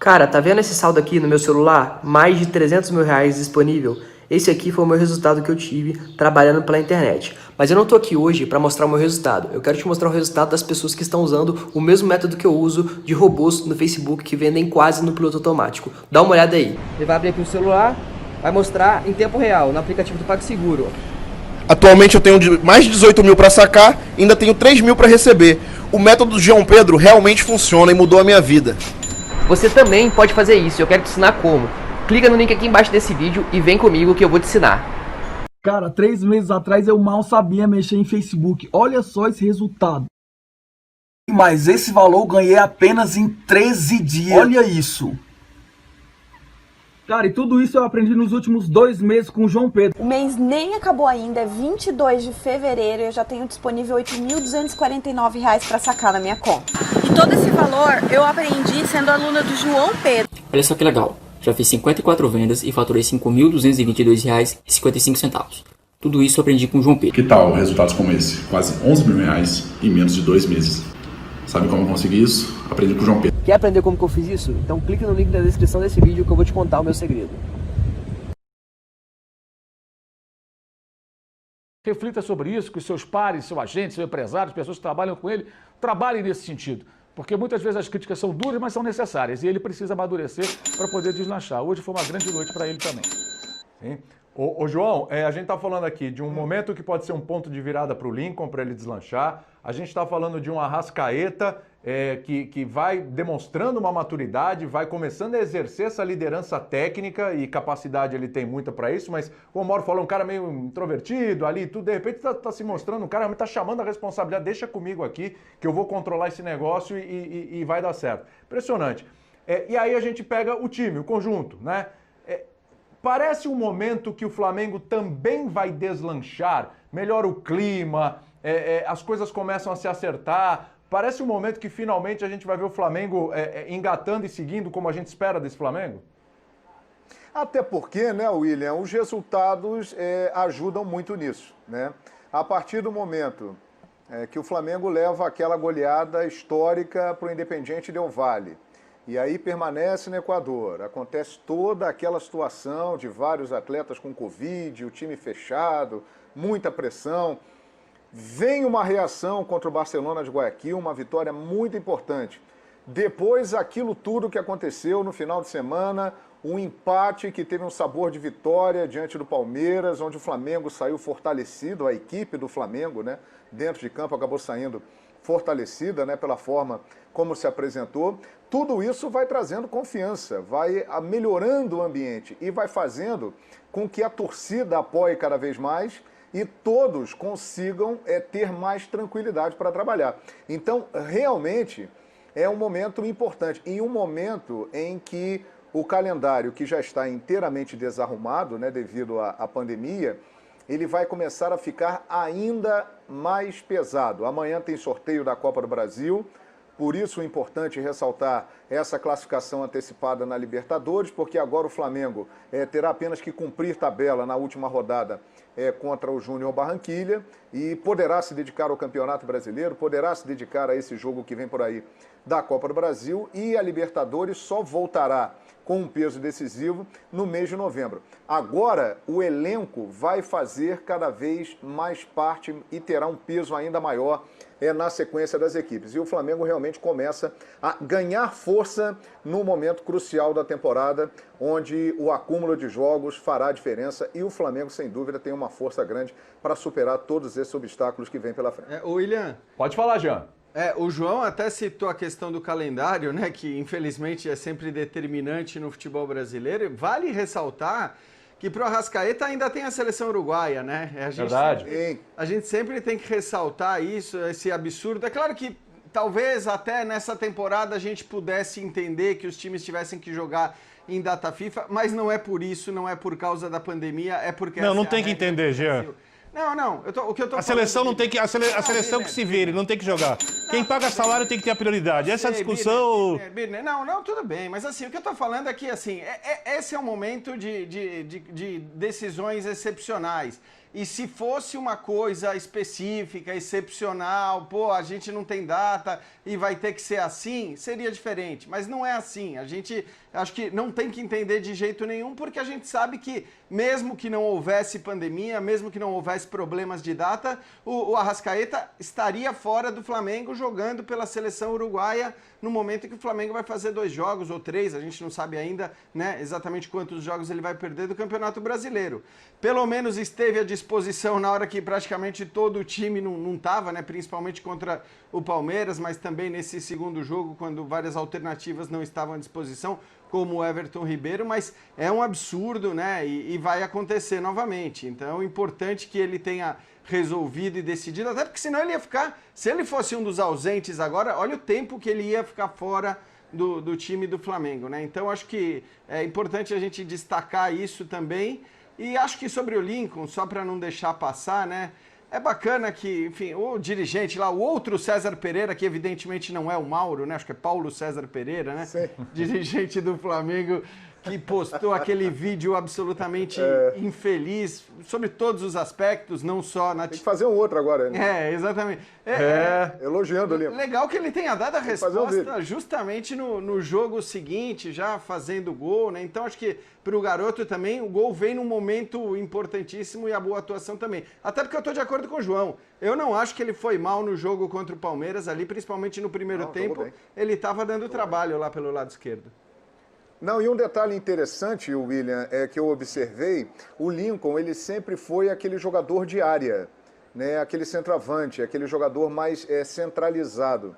Cara, tá vendo esse saldo aqui no meu celular? Mais de 300 mil reais disponível. Esse aqui foi o meu resultado que eu tive trabalhando pela internet. Mas eu não tô aqui hoje para mostrar o meu resultado. Eu quero te mostrar o resultado das pessoas que estão usando o mesmo método que eu uso de robôs no Facebook que vendem quase no piloto automático. Dá uma olhada aí. Ele vai abrir aqui o celular, vai mostrar em tempo real, no aplicativo do PagSeguro. Atualmente eu tenho mais de 18 mil para sacar, ainda tenho 3 mil para receber. O método do João Pedro realmente funciona e mudou a minha vida. Você também pode fazer isso, eu quero te ensinar como. Clica no link aqui embaixo desse vídeo e vem comigo que eu vou te ensinar. Cara, 3 meses atrás eu mal sabia mexer em Facebook. Olha só esse resultado. Mas esse valor eu ganhei apenas em 13 dias. Olha isso. Cara, e tudo isso eu aprendi nos últimos 2 meses com o João Pedro. O mês nem acabou ainda, é 22 de fevereiro e eu já tenho disponível R$ 8.249 para sacar na minha conta. E todo esse valor eu aprendi sendo aluna do João Pedro. Olha só que legal, já fiz 54 vendas e faturei R$ 5.222,55. Tudo isso eu aprendi com o João Pedro. Que tal resultados como esse? Quase 11 mil reais em menos de 2 meses. Sabe como eu consegui isso? Aprendi com o João Pedro. Quer aprender como que eu fiz isso? Então clique no link da descrição desse vídeo que eu vou te contar o meu segredo. Reflita sobre isso, que os seus pares, seu agente, seu empresário, as pessoas que trabalham com ele, trabalhem nesse sentido. Porque muitas vezes as críticas são duras, mas são necessárias. E ele precisa amadurecer para poder deslanchar. Hoje foi uma grande noite para ele também. Sim. Ô João, a gente está falando aqui de um momento que pode ser um ponto de virada para o Lincoln, para ele deslanchar. A gente está falando de um Arrascaeta que vai demonstrando uma maturidade, vai começando a exercer essa liderança técnica e capacidade ele tem muita para isso, mas como o Mauro falou, um cara meio introvertido ali, tudo, de repente está se mostrando, um cara está chamando a responsabilidade, deixa comigo aqui que eu vou controlar esse negócio e vai dar certo. Impressionante. E aí a gente pega o time, o conjunto, né? Parece um momento que o Flamengo também vai deslanchar, melhora o clima, as coisas começam a se acertar. Parece um momento que finalmente a gente vai ver o Flamengo engatando e seguindo como a gente espera desse Flamengo? Até porque, né, William, os resultados ajudam muito nisso, né? A partir do momento que o Flamengo leva aquela goleada histórica para o Independiente Del Valle, e aí permanece no Equador, acontece toda aquela situação de vários atletas com Covid, o time fechado, muita pressão. Vem uma reação contra o Barcelona de Guayaquil, uma vitória muito importante. Depois, aquilo tudo que aconteceu no final de semana, um empate que teve um sabor de vitória diante do Palmeiras, onde o Flamengo saiu fortalecido, a equipe do Flamengo, né, dentro de campo acabou saindo fortalecida, né, pela forma como se apresentou. Tudo isso vai trazendo confiança, vai melhorando o ambiente e vai fazendo com que a torcida apoie cada vez mais e todos consigam ter mais tranquilidade para trabalhar. Então, realmente, é um momento importante. E um momento em que o calendário, que já está inteiramente desarrumado, né, devido à pandemia, ele vai começar a ficar ainda mais pesado. Amanhã tem sorteio da Copa do Brasil. Por isso é importante ressaltar essa classificação antecipada na Libertadores, porque agora o Flamengo terá apenas que cumprir tabela na última rodada contra o Júnior Barranquilla e poderá se dedicar ao Campeonato Brasileiro, poderá se dedicar a esse jogo que vem por aí da Copa do Brasil, e a Libertadores só voltará com um peso decisivo no mês de novembro. Agora, o elenco vai fazer cada vez mais parte e terá um peso ainda maior na sequência das equipes. E o Flamengo realmente começa a ganhar força no momento crucial da temporada, onde o acúmulo de jogos fará a diferença e o Flamengo, sem dúvida, tem uma força grande para superar todos esses obstáculos que vêm pela frente. William. Pode falar, Jean. O João até citou a questão do calendário, né, que infelizmente é sempre determinante no futebol brasileiro. Vale ressaltar que pro Arrascaeta ainda tem a seleção uruguaia, né? Verdade. A gente sempre tem que ressaltar isso, esse absurdo. É claro que talvez até nessa temporada a gente pudesse entender que os times tivessem que jogar em data FIFA, mas não é por isso, não é por causa da pandemia, é porque... Não tem que entender, Jean. Não, o que eu tô a seleção não tem que... A seleção que se vire, não tem que jogar. Quem paga salário tem que ter a prioridade. Essa discussão... Não, tudo bem. Mas assim, o que eu tô falando é que, assim, esse é um momento de decisões excepcionais. E se fosse uma coisa específica, excepcional, pô, a gente não tem data e vai ter que ser assim, seria diferente. Mas não é assim. A gente acho que não tem que entender de jeito nenhum, porque a gente sabe que mesmo que não houvesse pandemia, mesmo que não houvesse problemas de data, o Arrascaeta estaria fora do Flamengo jogando pela seleção uruguaia no momento em que o Flamengo vai fazer 2 jogos ou 3, a gente não sabe ainda, né, exatamente quantos jogos ele vai perder do Campeonato Brasileiro. Pelo menos esteve à disposição na hora que praticamente todo o time não estava, né, principalmente contra o Palmeiras, mas também nesse segundo jogo, quando várias alternativas não estavam à disposição, como o Everton Ribeiro, mas é um absurdo, né, e vai acontecer novamente. Então é importante que ele tenha resolvido e decidido, até porque senão ele ia ficar, se ele fosse um dos ausentes agora, olha o tempo que ele ia ficar fora do time do Flamengo, né? Então acho que é importante a gente destacar isso também. E acho que sobre o Lincoln, só para não deixar passar, né? É bacana que, enfim, o dirigente lá, o outro César Pereira, que evidentemente não é o Mauro, né? Acho que é Paulo César Pereira, né? Sim. Dirigente do Flamengo, que postou aquele vídeo absolutamente infeliz sobre todos os aspectos, não só na... Tem que fazer um outro agora, né? Exatamente. Elogiando ali. Legal que ele tenha dado a resposta justamente no jogo seguinte, já fazendo gol, né? Então acho que para o garoto também, o gol vem num momento importantíssimo e a boa atuação também. Até porque eu estou de acordo com o João. Eu não acho que ele foi mal no jogo contra o Palmeiras ali, principalmente no primeiro tempo. Ele estava dando trabalho lá pelo lado esquerdo. Não, e um detalhe interessante, William, é que eu observei, o Lincoln, ele sempre foi aquele jogador de área, né? Aquele centroavante, aquele jogador mais centralizado.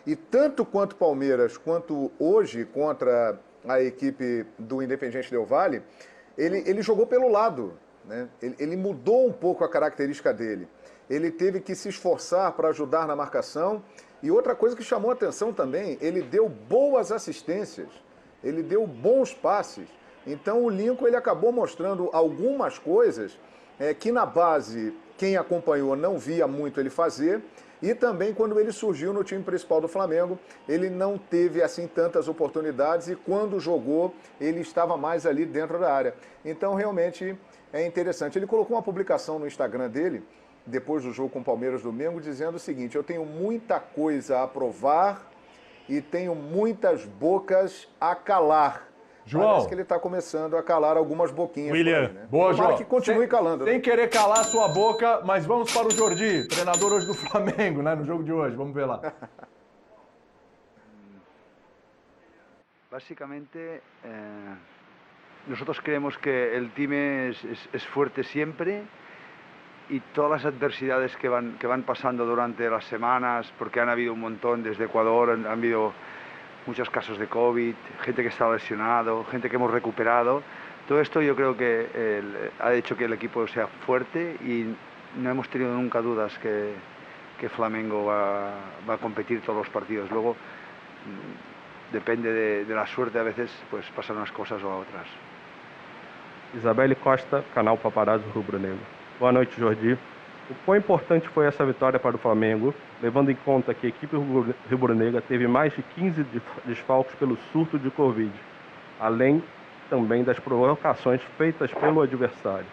E tanto quanto Palmeiras, quanto hoje contra a equipe do Independiente Del Valle, ele jogou pelo lado, né? Ele mudou um pouco a característica dele. Ele teve que se esforçar para ajudar na marcação. E outra coisa que chamou a atenção também, ele deu boas assistências. Ele deu bons passes. Então o Lincoln ele acabou mostrando algumas coisas que na base quem acompanhou não via muito ele fazer. E também quando ele surgiu no time principal do Flamengo, ele não teve assim tantas oportunidades e quando jogou ele estava mais ali dentro da área. Então realmente é interessante. Ele colocou uma publicação no Instagram dele, depois do jogo com o Palmeiras domingo, dizendo o seguinte: eu tenho muita coisa a provar e tenho muitas bocas a calar. João. Parece que ele está começando a calar algumas boquinhas. William. Aí, né? Boa, Tomara João. que continue calando. Sem querer calar sua boca, mas vamos para o Jordi, treinador hoje do Flamengo, né, no jogo de hoje. Vamos ver lá. Básicamente, nosotros creemos que el time es fuerte siempre y todas las adversidades que van pasando durante las semanas, porque han habido un montón desde Ecuador, han habido muchos casos de COVID, gente que está lesionado, gente que hemos recuperado. Todo esto yo creo que ha hecho que el equipo sea fuerte y no hemos tenido nunca dudas que Flamengo va a competir todos los partidos. Luego depende de la suerte, a veces pues pasan unas cosas o otras. Isabelle Costa, canal Paparazzo Rubro Negro. Boa noite, Jordi. O quão importante foi essa vitória para o Flamengo, levando em conta que a equipe rubro-negra teve mais de 15 desfalques pelo surto de Covid, além também das provocações feitas pelo adversário?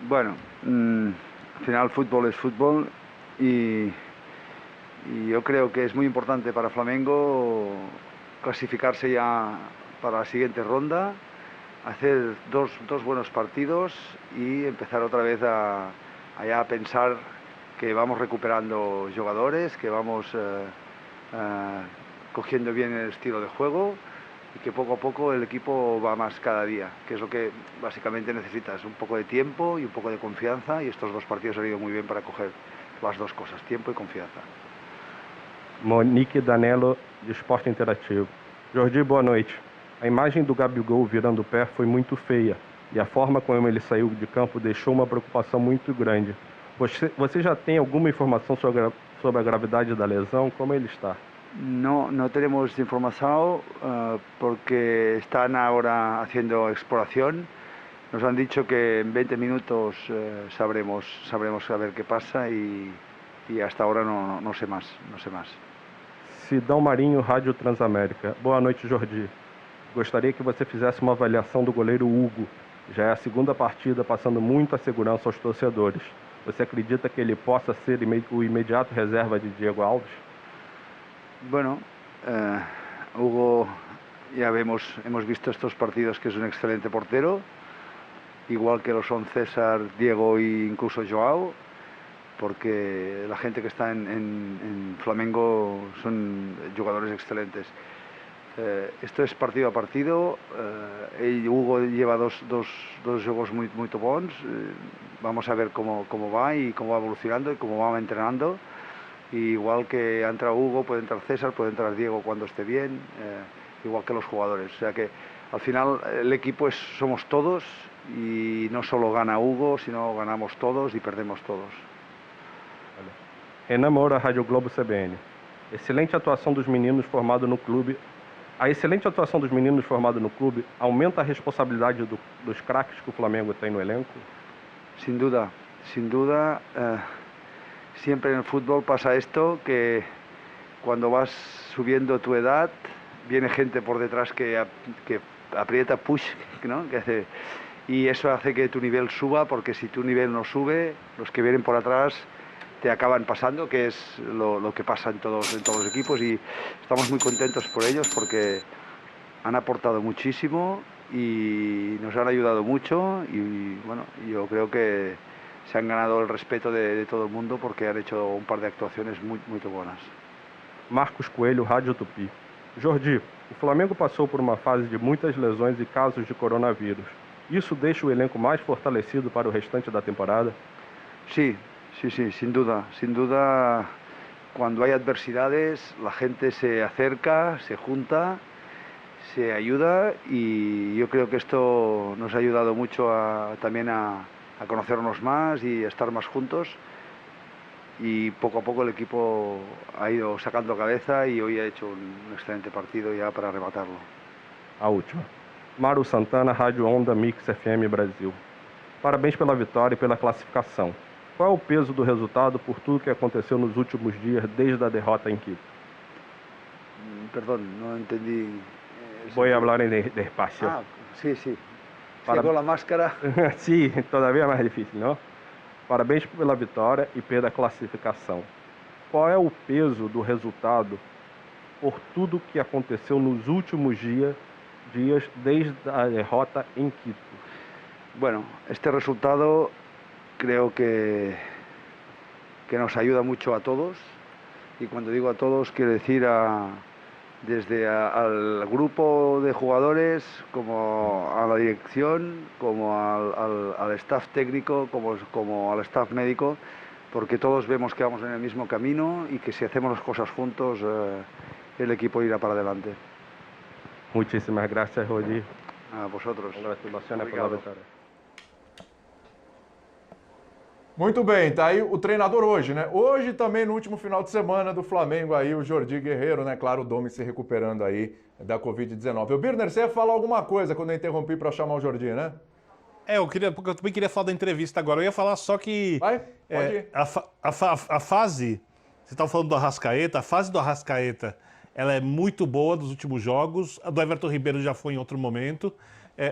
Bueno, al final fútbol es fútbol y yo creo que es muy importante para Flamengo clasificarse ya para la siguiente ronda, hacer dos buenos partidos y empezar otra vez a pensar que vamos recuperando jugadores, que vamos cogiendo bien el estilo de juego y que poco a poco el equipo va más cada día, que es lo que básicamente necesitas, un poco de tiempo y un poco de confianza, y estos 2 partidos han ido muy bien para coger las 2 cosas, tiempo y confianza. Monique Danello, de Esporte Interativo. Jordi, boa noite. A imagem do Gabigol virando o pé foi muito feia e a forma como ele saiu de campo deixou uma preocupação muito grande. Você já tem alguma informação sobre a gravidade da lesão? Como ele está? No tenemos información porque están ahora haciendo exploración. Nos han dicho que en 20 minutos sabremos a ver qué pasa y hasta ahora no sé más. Sidão Marinho, Rádio Transamérica. Boa noite, Jordi. Gostaria que você fizesse uma avaliação do goleiro Hugo. Já é a segunda partida passando muita segurança aos torcedores. Você acredita que ele possa ser o imediato reserva de Diego Alves? Bueno, Hugo, ya hemos visto estos partidos que es un excelente portero, igual que lo son César, Diego e incluso Joao, porque la gente que está en Flamengo son jugadores excelentes. Esto es partido a partido. Hugo lleva dos juegos muy bons. Vamos a ver cómo va y cómo va evolucionando y cómo va entrenando. Y igual que entra Hugo, puede entrar César, puede entrar Diego cuando esté bien, igual que los jugadores. O sea que al final el equipo somos todos y no solo gana Hugo, sino ganamos todos y perdemos todos. Renan Moura, Rádio Globo CBN. Excelente atuação dos meninos formado no clube. A excelente atuação dos meninos formados no clube aumenta a responsabilidade dos craques que o Flamengo tem no elenco? Sin duda, sin duda. Siempre en el fútbol pasa esto, que cuando vas subiendo tu edad, viene gente por detrás que aprieta push, ¿no? Y eso hace que tu nivel suba, porque si tu nivel no sube, los que vienen por atrás te acaban pasando, que es lo que pasa en todos los equipos, y estamos muy contentos por ellos porque han aportado muchísimo y nos han ayudado mucho, y bueno, yo creo que se han ganado el respeto de todo el mundo porque han hecho un par de actuaciones muy buenas. Marcos Coelho, Rádio Tupi. Jordi, o Flamengo passou por uma fase de muitas lesões e casos de coronavírus. Isso deixa o elenco mais fortalecido para o restante da temporada? Sí, sin duda. Sin duda, cuando hay adversidades, la gente se acerca, se junta, se ayuda, y yo creo que esto nos ha ayudado mucho también a conocernos más y a estar más juntos, y poco a poco el equipo ha ido sacando cabeza y hoy ha hecho un excelente partido ya para rematarlo. A última. Mauro Santana, Rádio Onda Mix FM Brasil. Parabéns pela vitória e pela classificação. Qual é o peso do resultado por tudo que aconteceu nos últimos dias desde a derrota em Quito? Perdón, no entendí. Voy a hablar despacio. Sí. Pegou a máscara. Sim, todavia mais difícil, não? Parabéns pela vitória e pela classificação. Qual é o peso do resultado por tudo que aconteceu nos últimos dias desde a derrota em Quito? Bueno, este resultado creo que nos ayuda mucho a todos, y cuando digo a todos quiero decir desde al grupo de jugadores, como a la dirección, como al staff técnico, como al staff médico, porque todos vemos que vamos en el mismo camino y que si hacemos las cosas juntos, el equipo irá para adelante. Muchísimas gracias, Rodi. A vosotros. Congratulações pela vitória. Muito bem, tá aí o treinador hoje, né? Hoje também, no último final de semana do Flamengo, aí o Jordi Guerreiro, né? Claro, o Domi se recuperando aí da Covid-19. O Birner, você ia falar alguma coisa quando eu interrompi para chamar o Jordi, né? Porque eu também queria falar da entrevista agora. Eu ia falar só que... Vai, pode ir. A fase... Você estava falando do Arrascaeta. A fase do Arrascaeta, ela é muito boa dos últimos jogos. A do Everton Ribeiro já foi em outro momento.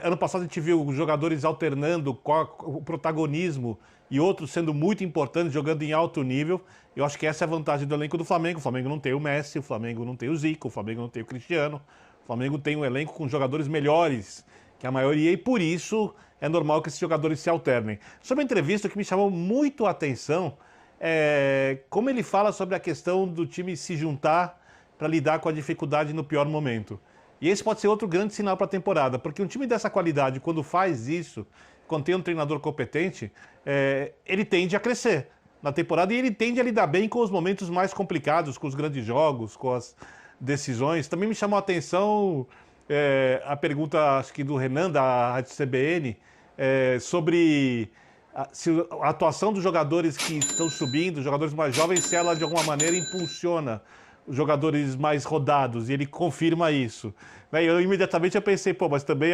Ano passado a gente viu jogadores alternando o protagonismo e outros sendo muito importantes, jogando em alto nível. Eu acho que essa é a vantagem do elenco do Flamengo. O Flamengo não tem o Messi, o Flamengo não tem o Zico, o Flamengo não tem o Cristiano. O Flamengo tem um elenco com jogadores melhores que a maioria, e por isso é normal que esses jogadores se alternem. Sobre a entrevista, o que me chamou muito a atenção é como ele fala sobre a questão do time se juntar para lidar com a dificuldade no pior momento. E esse pode ser outro grande sinal para a temporada, porque um time dessa qualidade, quando faz isso, quando tem um treinador competente, ele tende a crescer na temporada, e ele tende a lidar bem com os momentos mais complicados, com os grandes jogos, com as decisões. Também me chamou a atenção a pergunta, acho que do Renan, da Rádio CBN, sobre se a atuação dos jogadores que estão subindo, os jogadores mais jovens, se ela de alguma maneira impulsiona os jogadores mais rodados, e ele confirma isso. Eu imediatamente pensei, mas também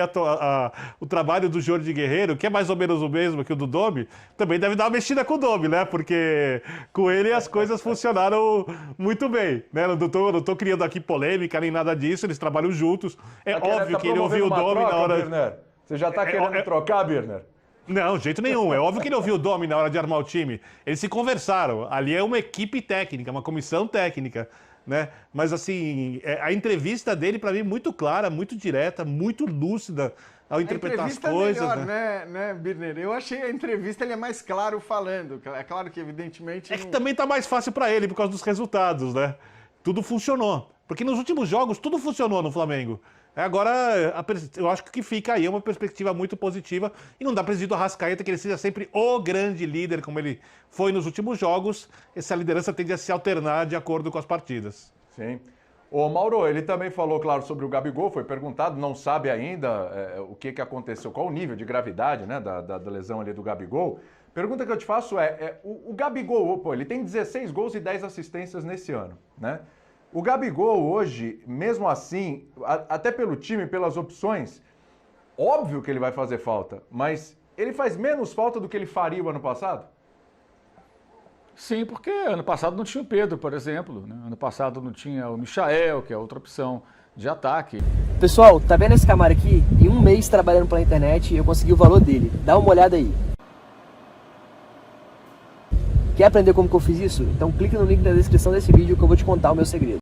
o trabalho do Jordi Guerreiro, que é mais ou menos o mesmo que o do Domi, também deve dar uma mexida com o Domi, né? Porque com ele as coisas funcionaram muito bem, né? Não tô criando aqui polêmica nem nada disso, eles trabalham juntos. É óbvio que ele ouviu o Domi na hora... Werner. Você já tá querendo trocar, Birner? Não, de jeito nenhum. É óbvio que ele ouviu o Domi na hora de armar o time. Eles se conversaram. Ali é uma equipe técnica, uma comissão técnica, né? Mas, assim, a entrevista dele, para mim, muito clara, muito direta, muito lúcida ao interpretar as coisas. É melhor, né, Birner? Eu achei a entrevista ele é mais claro falando. É claro que, evidentemente... Que também tá mais fácil para ele por causa dos resultados, né? Tudo funcionou. Porque nos últimos jogos, tudo funcionou no Flamengo. Agora, eu acho que o que fica aí é uma perspectiva muito positiva e não dá para exigir do Arrascaeta que ele seja sempre o grande líder, como ele foi nos últimos jogos. Essa liderança tende a se alternar de acordo com as partidas. Sim. O Mauro, ele também falou, claro, sobre o Gabigol, foi perguntado, não sabe ainda o que aconteceu, qual o nível de gravidade, né, da lesão ali do Gabigol. Pergunta que eu te faço o Gabigol, pô, ele tem 16 gols e 10 assistências nesse ano, né? O Gabigol hoje, mesmo assim, até pelo time, pelas opções, óbvio que ele vai fazer falta, mas ele faz menos falta do que ele faria o ano passado? Sim, porque ano passado não tinha o Pedro, por exemplo, né? Ano passado não tinha o Michael, que é outra opção de ataque. Pessoal, tá vendo esse Camaro aqui? Em um mês trabalhando pela internet, eu consegui o valor dele. Dá uma olhada aí. Quer aprender como que eu fiz isso? Então clique no link na descrição desse vídeo que eu vou te contar o meu segredo.